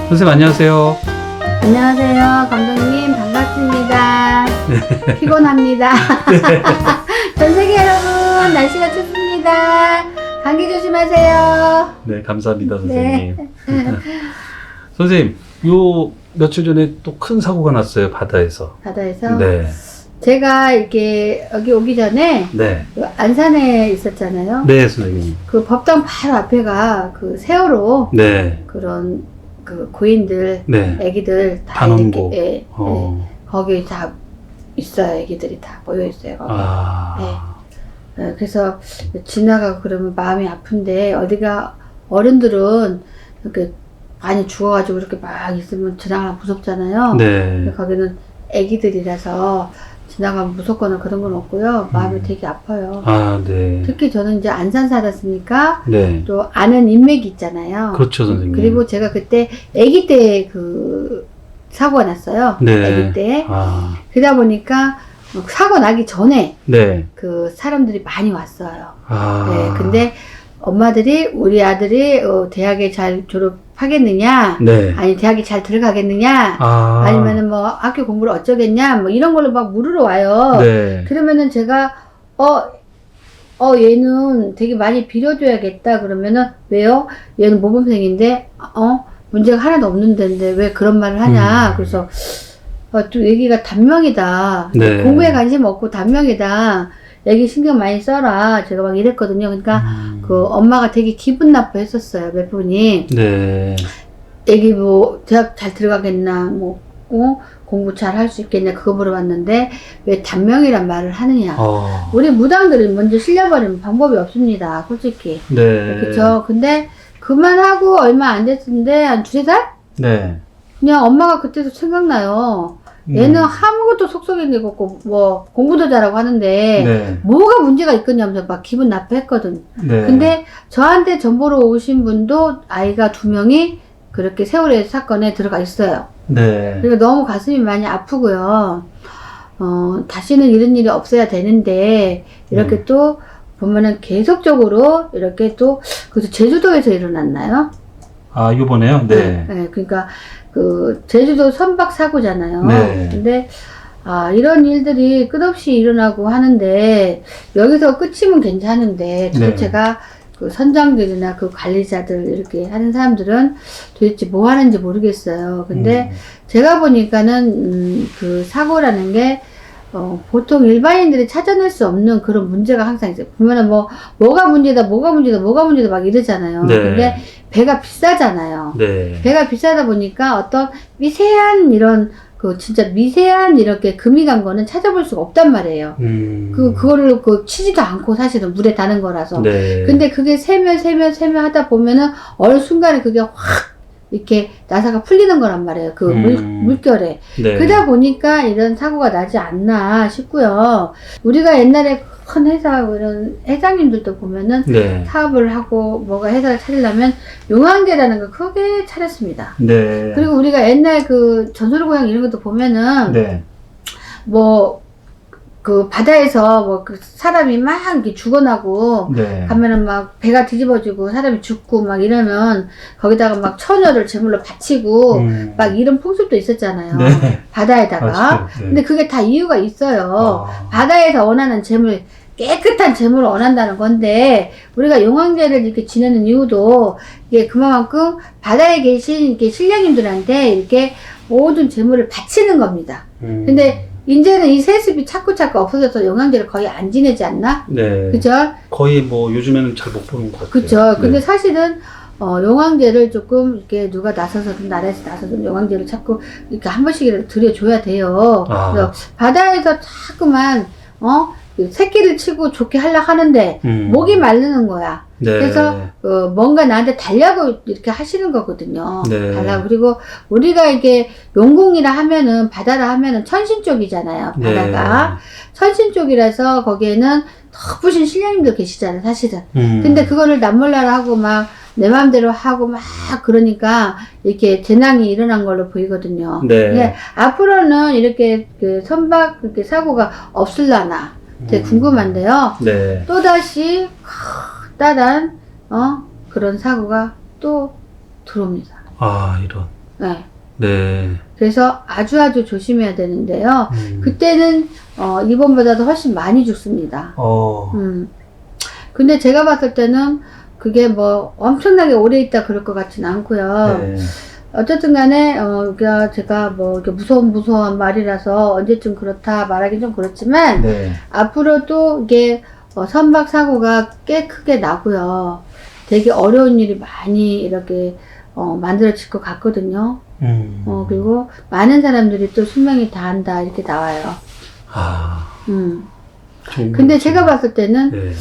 선생님 안녕하세요. 안녕하세요. 감독님 반갑습니다. 피곤합니다. 전 세계 여러분 날씨가 춥습니다. 감기 조심하세요. 네, 감사합니다, 선생님. 네. 선생님, 요 며칠 전에 또 큰 사고가 났어요, 바다에서. 바다에서 네. 제가 이렇게 여기 오기 전에 네. 그 안산에 있었잖아요. 네, 선생님. 그 법당 바로 앞에가 그 세월호 네. 그런 그 고인들, 네. 애기들 다 단원고. 이렇게 거기 다 있어요. 애기들이 다 모여 있어요. 거기. 그래서 지나가고 그러면 마음이 아픈데 어디가 어른들은 이렇게 많이 죽어가지고 이렇게 막 있으면 지나가면 무섭잖아요. 네. 거기는 애기들이라서 지나가면 무섭거나 그런 건 없고요. 마음이 되게 아파요. 네. 특히 저는 이제 안산 살았으니까 네. 또 아는 인맥이 있잖아요. 그렇죠, 선생님. 그리고 제가 그때 아기 때 그 사고가 났어요. 네. 아기 때. 그러다 보니까 사고 나기 전에 네. 그 사람들이 많이 왔어요. 네. 네. 근데 엄마들이 우리 아들이 대학에 잘 졸업하겠느냐, 네. 아니 대학에 잘 들어가겠느냐, 아니면은 뭐 학교 공부를 어쩌겠냐, 뭐 이런 걸로 막 물으러 와요. 네. 그러면은 제가 얘는 되게 많이 빌려줘야겠다 그러면은 왜요? 얘는 모범생인데 문제가 하나도 없는 데인데 왜 그런 말을 하냐. 그래서 또 얘기가 단명이다. 네. 공부에 관심 없고 단명이다. 애기 신경 많이 써라. 제가 막 이랬거든요. 그러니까 그 엄마가 되게 기분 나빠했었어요. 몇 분이. 네. 애기 뭐 대학 잘 들어가겠나, 뭐 공부 잘 할 수 있겠냐 그거 물어봤는데 왜 단명이란 말을 하느냐. 우리 무당들은 먼저 실려버리면 방법이 없습니다. 솔직히. 네. 그쵸. 근데 그만하고 얼마 안 됐는데 한 두세 달? 네. 그냥 엄마가 그때도 생각나요. 얘는 아무것도 속속이는 게 없고 뭐 공부도 잘하고 하는데 네. 뭐가 문제가 있겠냐면서 막 기분 나빠했거든. 네. 근데 저한테 전보러 오신 분도 아이가 2명이 그렇게 세월의 사건에 들어가 있어요. 네. 그러니까 너무 가슴이 많이 아프고요. 다시는 이런 일이 없어야 되는데 이렇게 또 보면은 계속적으로 이렇게 또 그래서 제주도에서 일어났나요? 요번에요? 네. 네, 그러니까 그 제주도 선박 사고잖아요. 네. 근데 이런 일들이 끝없이 일어나고 하는데 여기서 끝이면 괜찮은데 도대체가 그 선장들이나 그 관리자들 이렇게 하는 사람들은 도대체 뭐 하는지 모르겠어요. 근데 제가 보니까는 그 사고라는 게 보통 일반인들이 찾아낼 수 없는 그런 문제가 항상 있어요. 보면은 뭐가 문제다 막 이러잖아요. 네. 근데 배가 비싸잖아요. 네. 배가 비싸다 보니까 어떤 미세한 이런 진짜 미세한 이렇게 금이 간 거는 찾아볼 수가 없단 말이에요. 그거를 치지도 않고 사실은 물에 다는 거라서. 네. 근데 그게 세면 하다 보면은 어느 순간에 그게 확 이렇게 나사가 풀리는 거란 말이에요. 그 물결에. 네. 그러다 보니까 이런 사고가 나지 않나 싶고요. 우리가 옛날에 큰 회사 이런 회장님들도 보면은 사업을 하고 뭐가 회사를 차리려면 용왕제라는 걸 크게 차렸습니다. 네. 그리고 우리가 옛날 그 전설고향 이런 것도 보면은 그 바다에서 그 사람이 막 이렇게 죽어나고 가면은 막 배가 뒤집어지고 사람이 죽고 막 이러면 거기다가 막 처녀를 제물로 바치고 막 이런 풍습도 있었잖아요. 바다에다가. 근데 그게 다 이유가 있어요. 바다에서 원하는 제물, 깨끗한 제물을 원한다는 건데 우리가 용왕제를 이렇게 지내는 이유도 이게 그만큼 바다에 계신 이렇게 신령님들한테 이렇게 모든 제물을 바치는 겁니다. 근데 이제는 이 세습이 자꾸 없어져서 영양제를 거의 안 지내지 않나? 네. 그죠? 거의 뭐 요즘에는 잘 못 보는 것 같아요. 그죠? 근데 사실은 영양제를 조금 이렇게 누가 나서서든 나라에서 나서든 영양제를 자꾸 이렇게 한 번씩이라도 들여줘야 돼요. 그래서 바다에서 자꾸만 새끼를 치고 좋게 하려고 하는데 목이 마르는 거야. 그래서 뭔가 나한테 달라고 이렇게 하시는 거거든요. 달라고. 그리고 우리가 이게 용궁이라 하면은 바다라 하면은 천신 쪽이잖아요. 바다가 천신 쪽이라서 거기에는 덕부신 신령님들 계시잖아요. 사실은. 근데 그거를 남몰라라 하고 막 내 마음대로 하고 막 그러니까 이렇게 재난이 일어난 걸로 보이거든요. 근데 앞으로는 이렇게 그 선박 그렇게 사고가 없을라나 되게 궁금한데요. 또다시 커다란 그런 사고가 또 들어옵니다. 이런. 네. 네. 그래서 아주 조심해야 되는데요. 음. 그때는 이번보다도 훨씬 많이 죽습니다. 근데 제가 봤을 때는 그게 뭐 엄청나게 오래 있다 그럴 것 같지는 않고요. 네. 어쨌든 간에 그러니까 제가 뭐 이렇게 무서운 말이라서 언제쯤 그렇다 말하기 좀 그렇지만 네. 앞으로도 이게 선박 사고가 꽤 크게 나고요. 되게 어려운 일이 많이 이렇게 만들어질 것 같거든요. 그리고 많은 사람들이 또 수명이 다한다 이렇게 나와요. 근데 제가 봤을 때는 네.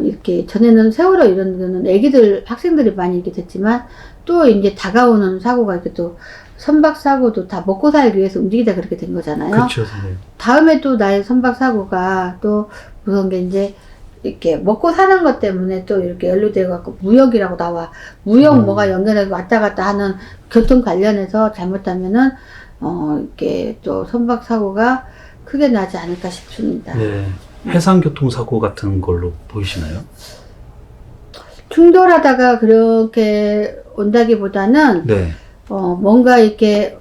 이렇게 전에는 세월호 이런 거는 애기들 학생들이 많이 이렇게 됐지만 또 이제 다가오는 사고가 이렇게 또 선박 사고도 다 먹고 살기 위해서 움직이다 그렇게 된 거잖아요. 그렇죠, 선생님. 다음에 또 나의 선박 사고가 또 무서운 게 이제 이렇게 먹고 사는 것 때문에 또 이렇게 연루되어 갖고 무역이라고 나와. 무역 뭐가 연결해서 왔다 갔다 하는 교통 관련해서 잘못하면은 이렇게 또 선박 사고가 크게 나지 않을까 싶습니다. 네. 해상교통사고 같은 걸로 보이시나요? 충돌하다가 그렇게 온다기보다는 네. 뭔가 이렇게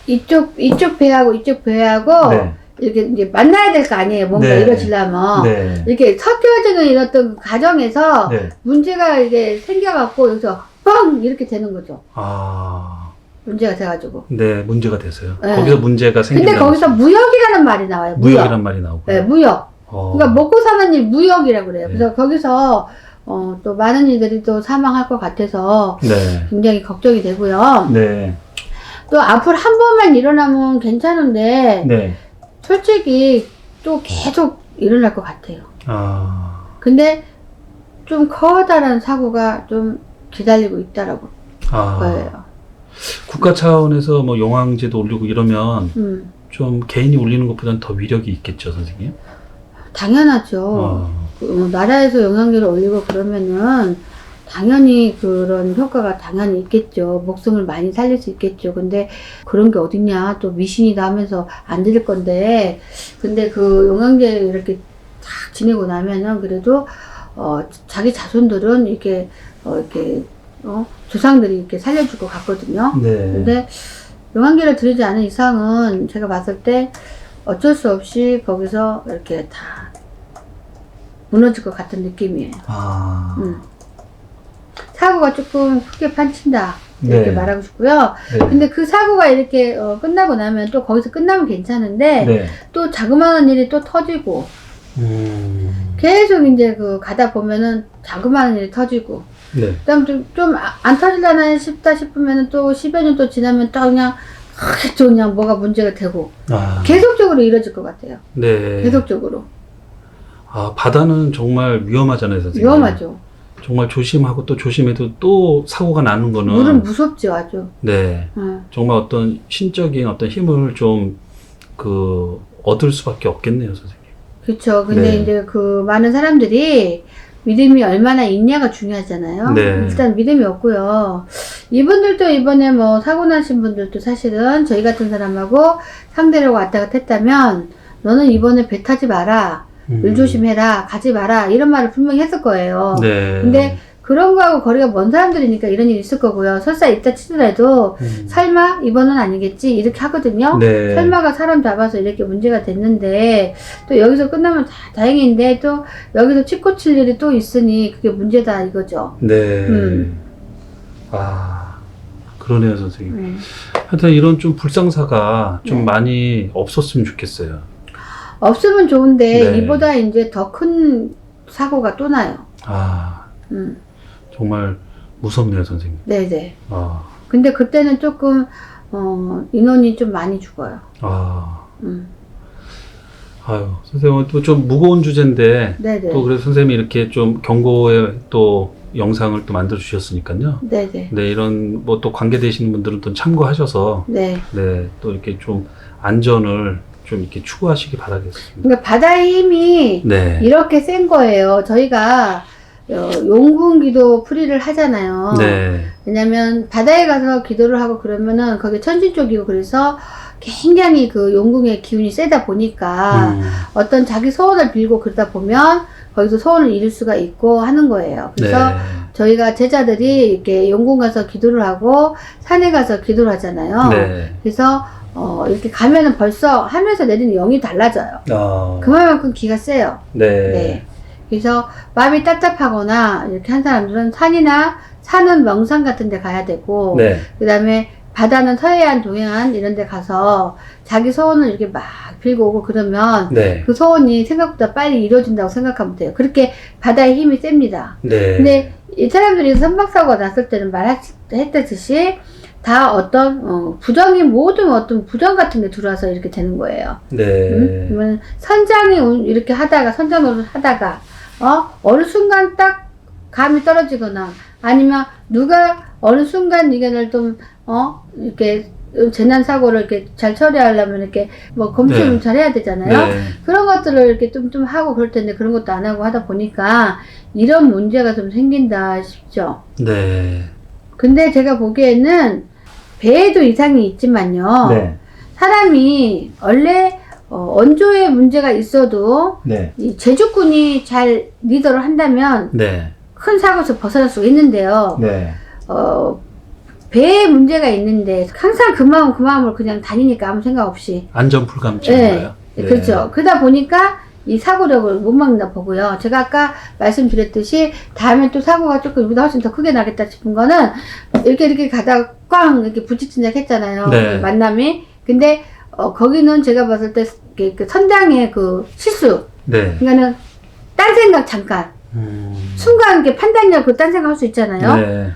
이쪽 배하고 이쪽 배하고 네. 이렇게 이제 만나야 될 거 아니에요. 뭔가 네. 이루어지려면 네. 이렇게 섞여지는 이런 어떤 과정에서 네. 문제가 이게 생겨갖고 여기서 뻥 이렇게 되는 거죠. 문제가 돼가지고. 네, 문제가 됐어요. 네. 거기서 문제가 생긴다. 근데 거기서 무역이라는 말이 나와요. 무역이란 말이 나오고. 네, 무역. 그러니까 먹고 사는 일 무역이라고 그래요. 네. 그래서 거기서 또 많은 이들이 또 사망할 것 같아서 네. 굉장히 걱정이 되고요. 네. 또 앞으로 한 번만 일어나면 괜찮은데 네. 솔직히 또 계속 일어날 것 같아요. 근데 좀 커다란 사고가 좀 기다리고 있다라고 거예요. 국가 차원에서 뭐 용왕제도 올리고 이러면 좀 개인이 올리는 것보다는 더 위력이 있겠죠, 선생님? 당연하죠. 나라에서 영양제를 올리고 그러면은 당연히 그런 효과가 당연히 있겠죠. 목숨을 많이 살릴 수 있겠죠. 근데 그런 게 어딨냐. 또 미신이다 하면서 안 드릴 건데. 근데 그 용양제 이렇게 딱 지내고 나면은 그래도 자기 자손들은 이렇게 조상들이 이렇게 살려줄 것 같거든요. 네. 근데 용양제를 드리지 않은 이상은 제가 봤을 때 어쩔 수 없이 거기서 이렇게 다 무너질 것 같은 느낌이에요. 사고가 조금 크게 판친다 이렇게 네. 말하고 싶고요. 네. 근데 그 사고가 이렇게 끝나고 나면 또 거기서 끝나면 괜찮은데 네. 또 자그마한 일이 또 터지고 계속 이제 가다 보면은 자그마한 일이 터지고 네. 그다음 좀 안 터질라나 싶다 싶으면은 또 10여 년 또 지나면 또 그냥 또 그냥 뭐가 문제가 되고 계속적으로 이뤄질 것 같아요. 네. 계속적으로. 바다는 정말 위험하잖아요, 선생님. 위험하죠. 정말 조심하고 또 조심해도 또 사고가 나는 거는. 물은 무섭죠, 아주. 네. 정말 어떤 신적인 어떤 힘을 좀 얻을 수밖에 없겠네요, 선생님. 그렇죠. 근데 네. 이제 많은 사람들이 믿음이 얼마나 있냐가 중요하잖아요. 네. 일단 믿음이 없고요. 이분들도 이번에 뭐 사고 나신 분들도 사실은 저희 같은 사람하고 상대로 왔다 갔다 했다면 너는 이번에 배 타지 마라. 물 조심해라. 가지 마라. 이런 말을 분명히 했을 거예요. 네. 근데 그런 거하고 거리가 먼 사람들이니까 이런 일이 있을 거고요. 설사 있다 치더라도 설마 이번은 아니겠지 이렇게 하거든요. 네. 설마가 사람 잡아서 이렇게 문제가 됐는데 또 여기서 끝나면 다행인데 또 여기서 치고 칠 일이 또 있으니 그게 문제다 이거죠. 네. 그러네요, 선생님. 하여튼 이런 좀 불상사가 좀 많이 없었으면 좋겠어요. 없으면 좋은데 네. 이보다 이제 더 큰 사고가 또 나요. 정말 무섭네요, 선생님. 네네. 근데 그때는 조금 인원이 좀 많이 죽어요. 아유, 선생님 또 좀 무거운 주제인데 네네. 또 그래서 선생님이 이렇게 좀 경고의 또 영상을 또 만들어 주셨으니까요. 네네. 네, 이런 뭐 또 관계되시는 분들은 또 참고하셔서 네. 네, 또 이렇게 좀 안전을 좀 이렇게 추구하시기 바라겠습니다. 그러니까 바다의 힘이 네. 이렇게 센 거예요. 저희가 용궁 기도 풀이를 하잖아요. 네. 왜냐면 바다에 가서 기도를 하고 그러면은 거기 천신 쪽이고 그래서 굉장히 그 용궁의 기운이 세다 보니까 어떤 자기 소원을 빌고 그러다 보면 거기서 소원을 이룰 수가 있고 하는 거예요. 그래서 네. 저희가 제자들이 이렇게 용궁 가서 기도를 하고 산에 가서 기도를 하잖아요. 네. 그래서 이렇게 가면은 벌써 하늘에서 내리는 영이 달라져요. 아. 그만큼 기가 세요. 네. 네. 그래서 마음이 답답하거나 이렇게 한 사람들은 산이나 산은 명산 같은 데 가야 되고 네. 그 다음에 바다는 서해안, 동해안 이런 데 가서 자기 소원을 이렇게 막 빌고 오고 그러면 네. 그 소원이 생각보다 빨리 이루어진다고 생각하면 돼요. 그렇게 바다의 힘이 셉니다. 네. 근데 이 사람들이 선박사고가 났을 때는 말했듯이 다 어떤 모든 어떤 부정 같은 데 들어와서 이렇게 되는 거예요. 네. 그러면 선장이 이렇게 하다가 선장 노릇 하다가 어느 순간 딱 감이 떨어지거나 아니면 누가 어느 순간 이견을 좀 이렇게 재난 사고를 이렇게 잘 처리하려면 이렇게 뭐 검수를 네. 잘 해야 되잖아요. 네. 그런 것들을 이렇게 좀 하고 그럴 텐데 그런 것도 안 하고 하다 보니까 이런 문제가 좀 생긴다 싶죠. 네. 근데 제가 보기에는 배에도 이상이 있지만요. 네. 사람이 원래 원조에 문제가 있어도 네. 이 제주꾼이 잘 리더를 한다면 네. 큰 사고에서 벗어날 수가 있는데요. 네. 배에 문제가 있는데 항상 그 마음을 그냥 다니니까 아무 생각 없이. 안전 불감증인 거예요. 네. 그렇죠. 그러다 보니까 이 사고력을 못 막나 보고요. 제가 아까 말씀드렸듯이 다음에 또 사고가 조금 이보다 훨씬 더 크게 나겠다 싶은 거는 이렇게 가다가 꽝 이렇게 부딪힌다고 했잖아요. 네. 그 만남이. 근데 거기는 제가 봤을 때 그 선장의 그 실수. 네. 그러니까는 딴 생각 잠깐. 순간 이렇게 판단력 그 딴 생각 할 수 있잖아요. 네.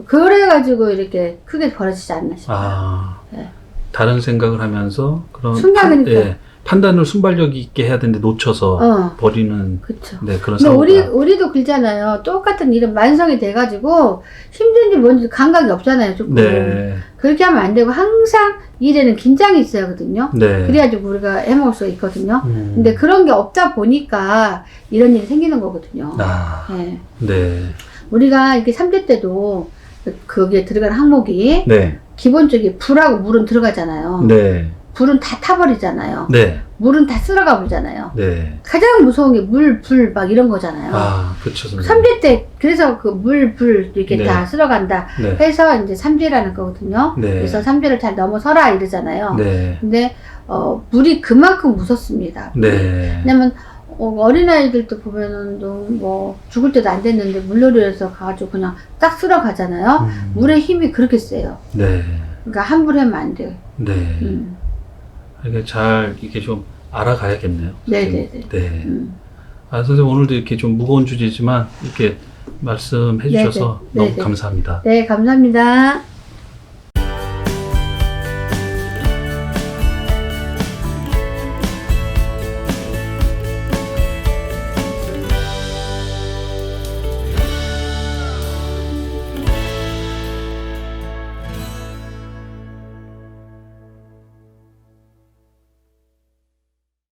그래가지고 이렇게 크게 벌어지지 않나 싶어요. 아. 네. 다른 생각을 하면서 그런 순간이니까. 판단을 순발력 있게 해야 되는데 놓쳐서 버리는 그쵸. 네, 그런 근데 사고가. 우리도 그러잖아요. 똑같은 일은 만성이 돼가지고 힘든지 뭔지 감각이 없잖아요. 조금. 네. 그렇게 하면 안 되고 항상 일에는 긴장이 있어야 하거든요. 네. 그래야지고 우리가 해먹을 수가 있거든요. 음. 근데 그런 게 없다 보니까 이런 일이 생기는 거거든요. 아. 네. 네. 우리가 이렇게 3대 때도 거기에 들어가는 항목이 네. 기본적인 불하고 물은 들어가잖아요. 네. 불은 다 타버리잖아요. 네. 물은 다 쓸어가 버리잖아요. 네. 가장 무서운 게 물, 불 막 이런 거잖아요. 아, 그렇죠. 선생님. 3대 때 그래서 그 물, 불 이렇게 네. 다 쓸어간다 네. 해서 이제 3대라는 거거든요. 네. 그래서 3대를 잘 넘어서라 이러잖아요. 네. 근데 물이 그만큼 무섭습니다. 네. 왜냐면 어린아이들도 보면은 뭐 죽을 때도 안 됐는데 물놀이에서 가가지고 그냥 딱 쓸어가잖아요. 물의 힘이 그렇게 세요. 네. 그러니까 함부로 하면 안 돼요. 네. 이게 잘 이게 좀 알아가야겠네요. 네네네. 네. 아, 선생님 오늘도 이렇게 좀 무거운 주제지만 이렇게 말씀해 주셔서 네네. 너무 감사합니다. 네, 감사합니다.